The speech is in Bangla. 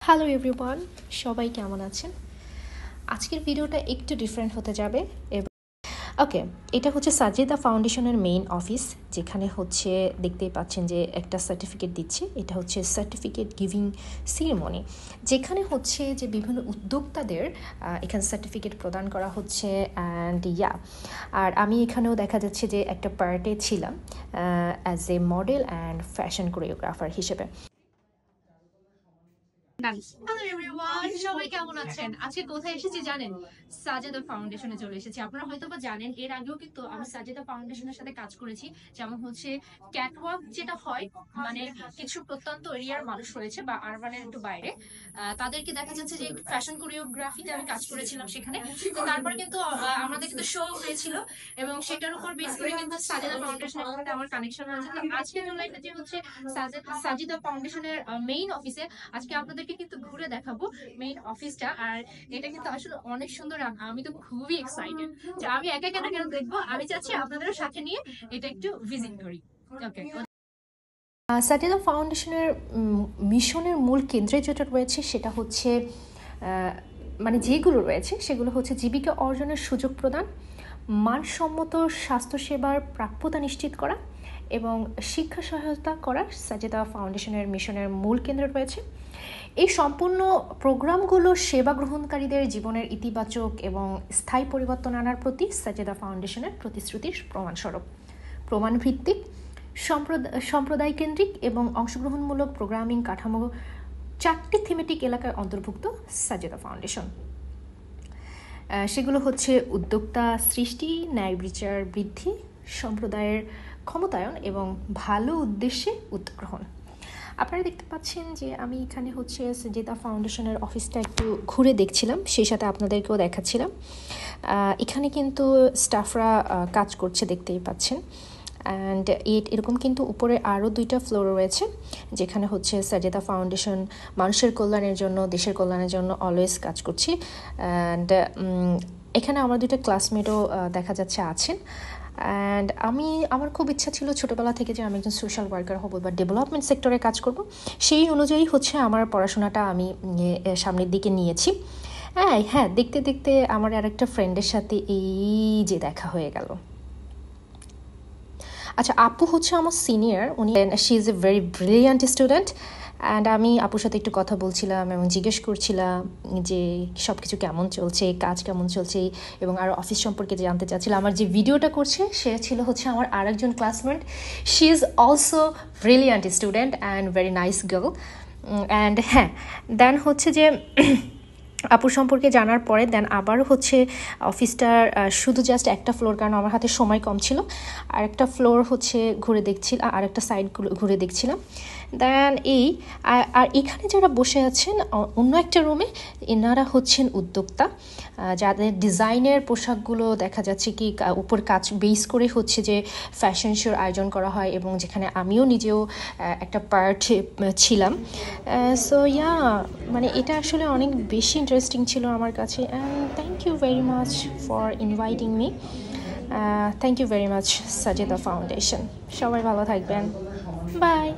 হ্যালো এভরিওয়ান, সবাই কেমন আছেন? আজকের ভিডিওটা একটু ডিফারেন্ট হতে যাবে। ওকে, এটা হচ্ছে সাজিদা ফাউন্ডেশনের মেইন অফিস, যেখানে হচ্ছে দেখতেই পাচ্ছেন যে একটা সার্টিফিকেট দিচ্ছে। এটা হচ্ছে সার্টিফিকেট গিভিং সিরিমনি, যেখানে হচ্ছে যে বিভিন্ন উদ্যোক্তাদের এখানে সার্টিফিকেট প্রদান করা হচ্ছে। অ্যান্ড আর আমি এখানেও দেখা যাচ্ছে যে একটা পার্টে ছিলাম as a model and fashion choreographer হিসেবে। হ্যালো এভরিওয়ান, সবাই কেমন আছেন? আজকে কোথায় এসেছি জানেন? সাজেদা ফাউন্ডেশনে চলে এসেছি। আপনারা হয়তোবা জানেন, এর আগেও কিন্তু আমি সাজেদা ফাউন্ডেশনের সাথে কাজ করেছি। যেমন হচ্ছে ক্যাটওয়াক যেটা হয়, মানে কিছু প্রত্যন্ত এরিয়ার মানুষ রয়েছে বা আরবানের একটু বাইরে, তাদেরকে দেখা যাচ্ছে যে ফ্যাশন কোরিওগ্রাফিতে আমি কাজ করেছিলাম সেখানে। তো তারপরে কিন্তু আমাদের কিন্তু শো হয়েছিল এবং সেটার উপর বেস করে কিন্তু সাজেদা ফাউন্ডেশনের সাথে আমার কানেকশন হয়েছে। তো আজকে চলে এসেছি হচ্ছে সাজেদা ফাউন্ডেশনের মেইন অফিসে। আজকে আপনাদেরকে কিন্তু ঘুরে দেখাবো মেইন অফিসটা। আর এটা কিন্তু আসলে অনেক সুন্দর। আমি তো খুবই এক্সাইটেড যে আমি একা কেন কেন দেখবো। আমি চাচ্ছি আপনাদের সাথে নিয়ে এটা একটু ভিজিট করি। ওকে, সাজিদা ফাউন্ডেশনের মিশনের মূল কেন্দ্রে যেটা রয়েছে সেটা হচ্ছে মানে যেগুলো রয়েছে সেগুলো হচ্ছে জীবিকা অর্জনের সুযোগ প্রদান, মানসম্মত স্বাস্থ্যসেবার প্রাপ্যতা নিশ্চিত করা এবং শিক্ষা সহায়তা করা সাজিদা ফাউন্ডেশনের মিশনের মূল কেন্দ্রে রয়েছে। এই সম্পূর্ণ প্রোগ্রামগুলো সেবা গ্রহণকারীদের জীবনের ইতিবাচক এবং স্থায়ী পরিবর্তন আনার প্রতি সাজিদা ফাউন্ডেশনের প্রতিশ্রুতির প্রমাণস্বরূপ। প্রমাণভিত্তিক, সম্প্রদায় কেন্দ্রিক এবং অংশগ্রহণমূলক প্রোগ্রামিং কাঠামো 4টি থিমেটিক এলাকায় অন্তর্ভুক্ত সাজেদা ফাউন্ডেশন। সেগুলো হচ্ছে উদ্যোক্তা সৃষ্টি, ন্যায় বিচার বৃদ্ধি, সম্প্রদায়ের ক্ষমতায়ন এবং ভালো উদ্দেশ্যে উদ্যোগ গ্রহণ। আপনারা দেখতে পাচ্ছেন যে আমি এখানে হচ্ছে সাজেদা ফাউন্ডেশনের অফিসটা একটু ঘুরে দেখছিলাম, সেই সাথে আপনাদেরকেও দেখাচ্ছিলাম। এখানে কিন্তু স্টাফরা কাজ করছে, দেখতেই পাচ্ছেন। অ্যান্ড এরকম কিন্তু উপরে আরও 2টা ফ্লোর রয়েছে, যেখানে হচ্ছে সাজেদা ফাউন্ডেশন মানুষের কল্যাণের জন্য, দেশের কল্যাণের জন্য অলওয়েজ কাজ করছি। অ্যান্ড এখানে আমার 2টা ক্লাসমেটও দেখা যাচ্ছে আছেন। অ্যান্ড আমার খুব ইচ্ছা ছিল ছোটোবেলা থেকে যে আমি একজন সোশ্যাল ওয়ার্কার হব বা ডেভেলপমেন্ট সেক্টরে কাজ করব। সেই অনুযায়ী হচ্ছে আমার পড়াশোনাটা আমি সামনের দিকে নিয়েছি। হ্যাঁ, দেখতে দেখতে আমার আরেকটা ফ্রেন্ডের সাথে এই যে দেখা হয়ে গেল। আচ্ছা, আপু হচ্ছে আমার সিনিয়র, উনি she is a very brilliant student. And আমি আপুর সাথে একটু কথা বলছিলাম এবং জিজ্ঞেস করছিলাম যে সব কিছু কেমন চলছে, কাজ কেমন চলছে, এবং আরও অফিস সম্পর্কে জানতে চাচ্ছিলাম। আমার যে ভিডিওটা করছে সে ছিল হচ্ছে আমার আরেকজন classmate. She is also brilliant student and very nice girl. And then হচ্ছে যে আপুর সম্পর্কে জানার পরে দেন আবার হচ্ছে অফিসটার শুধু জাস্ট একটা ফ্লোর, কারণ আমার হাতে সময় কম ছিল, আর একটা ফ্লোর হচ্ছে ঘুরে দেখছিলাম, আর একটা সাইড ঘুরে দেখছিলাম। দেন আর এখানে যারা বসে আছেন অন্য একটা রুমে, এনারা হচ্ছেন উদ্যোক্তা, যাদের ডিজাইনের পোশাকগুলো দেখা যাচ্ছে কি উপর কাজ বেস করে হচ্ছে যে ফ্যাশন শোর আয়োজন করা হয়, এবং যেখানে আমিও নিজেও একটা পার্ট ছিলাম। সো মানে এটা আসলে অনেক বেশি ইন্টারেস্টিং ছিল আমার কাছে। And thank you very much for inviting me. Thank you very much Sajeda Foundation. সবাই ভালো থাকবেন, বাই।